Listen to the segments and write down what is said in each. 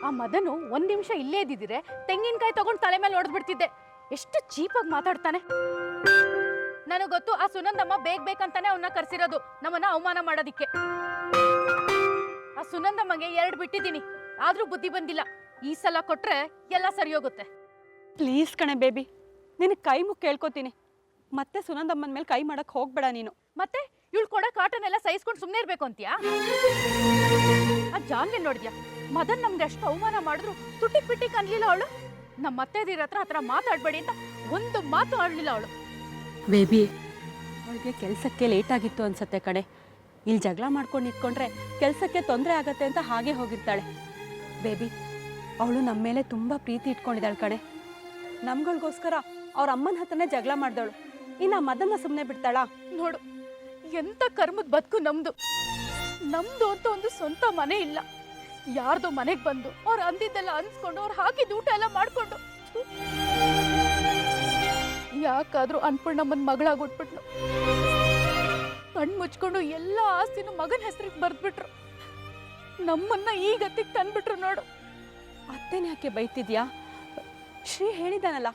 ಆ ಮದನು ಒಂದ್ ನಿಮಿಷ ಇಲ್ಲೇ ಇದ್ದಿದ್ರೆ ತೆಂಗಿನಕಾಯಿ ತಗೊಂಡು ತಲೆ ಮೇಲೆ ಹೊಡೆದ್ಬಿಡ್ತಿದ್ದೆ. ಎಷ್ಟು ಚೀಪಾಗಿ ಮಾತಾಡ್ತಾನೆ. ನನಗೆ ಗೊತ್ತು, ಆ ಸುನಂದಮ್ಮ ಬೇಕಂತಾನೆ ಅವನ್ನ ಕರ್ಸಿರೋದು, ನಮ್ಮನ್ನ ಅವಮಾನ ಮಾಡೋದಿಕ್ಕೆ. ಆ ಸುನಂದಮ್ಮಗೆ 2 ಬಿಟ್ಟಿದ್ದೀನಿ, ಆದ್ರೂ ಬುದ್ಧಿ ಬಂದಿಲ್ಲ. ಈ ಸಲ ಕೊಟ್ರೆ ಎಲ್ಲ ಸರಿ ಹೋಗುತ್ತೆ. ಪ್ಲೀಸ್ ಕಣೆ ಬೇಬಿ, ನಿನಗೆ ಕೈ ಮುಗಿ ಕೇಳ್ಕೊತೀನಿ, ಮತ್ತೆ ಸುನಂದಮ್ಮನ ಮೇಲೆ ಕೈ ಮಾಡಕ್ ಹೋಗ್ಬೇಡ ನೀನು. ಮತ್ತೆ ಇವಳು ಕೊಡೋ ಕಾಟನೆಲ್ಲ ಸಹಿಸ್ಕೊಂಡು ಸುಮ್ಮನೆ ಇರ್ಬೇಕು ಅಂತೀಯಾ? ಆ ಜಾನ್ವಿ ನೋಡಿದ್ಯಾ, ಮದನ್ ನಮ್ಗೆ ಅಷ್ಟು ಅವಮಾನ ಮಾಡಿದ್ರು ತುಟಿ ಪಿಟ್ಟಿ ಕನ್ಲಿಲ್ಲ ಅವಳು. ನಮ್ಮ ಅತ್ತೆದಿರ ಹತ್ರ ಆತರ ಮಾತಾಡ್ಬೇಡಿ ಅಂತ ಒಂದು ಮಾತು ಆಡ್ಲಿಲ್ಲ ಅವಳು. ಬೇಬಿ, ಅವಳಿಗೆ ಕೆಲಸಕ್ಕೆ ಲೇಟ್ ಆಗಿತ್ತು ಅನ್ಸತ್ತೆ ಕಣೆ. ಇಲ್ಲಿ ಜಗಳ ಮಾಡ್ಕೊಂಡು ನಿಂತ್ಕೊಂಡ್ರೆ ಕೆಲಸಕ್ಕೆ ತೊಂದರೆ ಆಗತ್ತೆ ಅಂತ ಹಾಗೆ ಹೋಗಿರ್ತಾಳೆ. ಬೇಬಿ, ಅವಳು ನಮ್ಮ ಮೇಲೆ ತುಂಬ ಪ್ರೀತಿ ಇಟ್ಕೊಂಡಿದ್ದಾಳೆ ಕಣೆ. ನಮ್ಗಳಿಗೋಸ್ಕರ ಅವ್ರ ಅಮ್ಮನ ಹತ್ರನೇ ಜಗಳ ಮಾಡ್ದವಳು. ಇನ್ನು ಮದನ್ನ ಸುಮ್ಮನೆ ಬಿಡ್ತಾಳಾ? ನೋಡು, ಎಂತ ಕರ್ಮದ ಬದುಕು ನಮ್ದು. ನಮ್ದು ಅಂತ ಒಂದು ಸ್ವಂತ ಮನೆ ಇಲ್ಲ. ಯಾರ್ದೋ ಮನೆಗೆ ಬಂದು ಅವ್ರು ಅಂದಿದ್ದೆಲ್ಲ ಅನ್ಸ್ಕೊಂಡು ಅವ್ರು ಹಾಕಿದ ಊಟ ಎಲ್ಲ ಮಾಡ್ಕೊಂಡು ಯಾಕಾದ್ರೂ ಅನ್ಪೂರ್ಣಮ್ಮನ ಮಗಳಾಗ್ಬಿಟ್ಬಿಟ್ಲು. ಕಣ್ಣು ಮುಚ್ಕೊಂಡು ಎಲ್ಲ ಆಸ್ತಿನೂ ಮಗನ ಹೆಸರಿಗೆ ಬರ್ದ್ಬಿಟ್ರು. ನಮ್ಮನ್ನ ಈ ಗತಿಗೆ ತಂದ್ಬಿಟ್ರು ನೋಡು. ಅತ್ತೇನೆ ಯಾಕೆ ಬೈತಿದ್ಯಾ? ಶ್ರೀ ಹೇಳಿದಾನಲ್ಲ,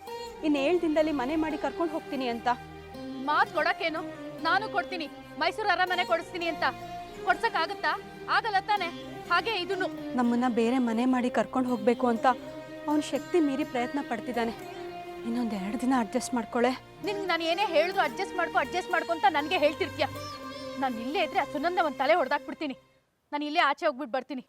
ಇನ್ನು 7 ದಿನದಲ್ಲಿ ಮನೆ ಮಾಡಿ ಕರ್ಕೊಂಡು ಹೋಗ್ತೀನಿ ಅಂತ. ಮಾತು ಕೊಡಕ್ಕೇನು? ನಾನು ಕೊಡ್ತೀನಿ, ಮೈಸೂರು ಅರಮನೆ ಕೊಡಿಸ್ತೀನಿ ಅಂತ. ಕೊಡ್ಸಕ್ಕಾಗತ್ತಾ? ಆಗಲ್ಲ ತಾನೆ. ಹಾಗೆ ಇದನ್ನು ನಮ್ಮನ್ನ ಬೇರೆ ಮನೆ ಮಾಡಿ ಕರ್ಕೊಂಡು ಹೋಗ್ಬೇಕು ಅಂತ ಅವನ ಶಕ್ತಿ ಮೀರಿ ಪ್ರಯತ್ನ ಪಡ್ತಿದ್ದಾನೆ. ಇನ್ನೊಂದು 2 ದಿನ ಅಡ್ಜಸ್ಟ್ ಮಾಡ್ಕೊಳ್ಳೆ. ನಿನ್ಗೆ ನಾನು ಏನೇ ಹೇಳಿದ್ರು ಅಡ್ಜಸ್ಟ್ ಮಾಡ್ಕೊ ಅಂತ ನನಗೆ ಹೇಳ್ತಿರ್ತೀಯ. ನಾನು ಇಲ್ಲೇ ಇದ್ರೆ ಆ ಸುನಂದ ಒಂದು ತಲೆ ಹೊಡೆದಾಕ್ಬಿಡ್ತೀನಿ. ನಾನು ಇಲ್ಲೇ ಆಚೆ ಹೋಗ್ಬಿಟ್ಟು ಬರ್ತೀನಿ.